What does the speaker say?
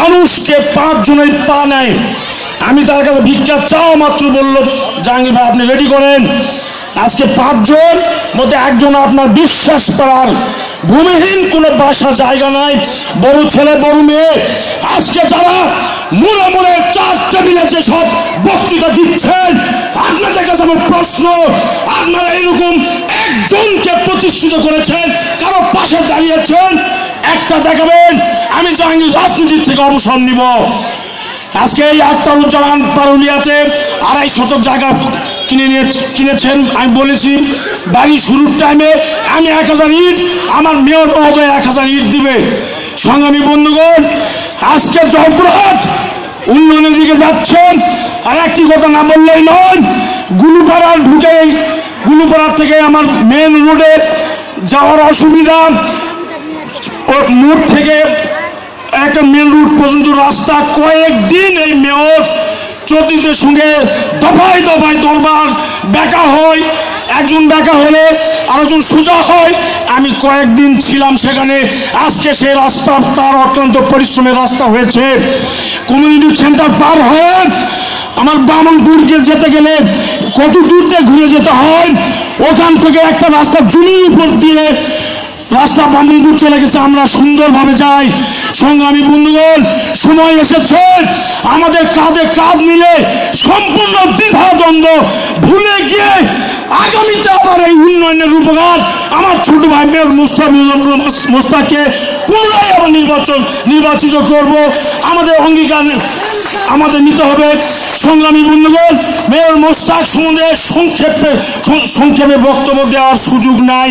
মানুষকে 5 জনের পা নেয়। আমি তার কাছে ভিক্ষা চাও মাত্র বলল, জাহাঙ্গীর ভাই আপনি রেডি করেন। আজকে 5 জন মধ্যে একজন আপনার বিশ্বাস করার ভূমিহীন কোনো বাসা জায়গা নাই। বড় ছেলে বড় মেয়ে আজকে যারা মনে মনে 4 টেবিলে যে সব বক্তৃতা দিচ্ছেন, আপনাদের কাছে আমার প্রশ্ন, আপনারা এরকম একজনকে প্রতিষ্ঠিত করেছেন, কারো পাশে দাঁড়িয়েছেন, একটা দেখাবেন। আমি জাহাঙ্গীর রাজনীতির থেকে অবসর নিব। আজকে এই আখতারুজ্জামান পারুলিয়াতে 2.5 শতক জায়গা কিনেছেন। আমি বলেছি বাড়ি শুরুর টাইমে আমি 1000 ইট, আমার মেয়র মহোদয় 1000 ইট দিবে। সংগ্রামী বন্ধুগণ, আজকে জয়পুরহাট উন্নয়নের দিকে যাচ্ছেন। আর একটি কথা না বললেই নয়, গুলুপাড়া ঢুকে গুলুপাড়া থেকে আমার মেন রোডে যাওয়ার অসুবিধা, মোড় থেকে একটা মেন রুট পর্যন্ত রাস্তা কয়েকদিন এই মেয়র চৌধুরীদের সঙ্গে দফায় দফায় দরবার বেকা হয়। একজন বেকা হলে আরেকজন সোজা হয়। আমি কয়েকদিন ছিলাম সেখানে। আজকে সেই রাস্তা তার অত্যন্ত পরিশ্রমের রাস্তা হয়েছে। কমিউনিটি সেন্টার পার হয়ে আমার বামনপুরকে যেতে গেলে কত দূর দিয়ে ঘুরে যেতে হয়। ওখান থেকে একটা রাস্তা জমির উপর দিয়ে রাস্তা বামনপুর চলে গেছে, আমরা সুন্দরভাবে যাই। সংগ্রামী বন্ধুগণ, সময় এসেছে আমাদের কাঁধে কাঁধ মিলে সম্পূর্ণ দ্বিধাদ্বন্দ্ব ভুলে গিয়ে আগামীতে আবার এই উন্নয়নের রূপকার আমার ছোট ভাই মেয়র মোস্তাককে পুনরায় আবার নির্বাচিত করব। আমাদের অঙ্গীকার আমাদের নিতে হবে। সংগ্রামী বন্ধুগণ, মেয়র মোস্তাক সম্বন্ধে সংক্ষেপে বক্তব্য দেওয়ার সুযোগ নাই।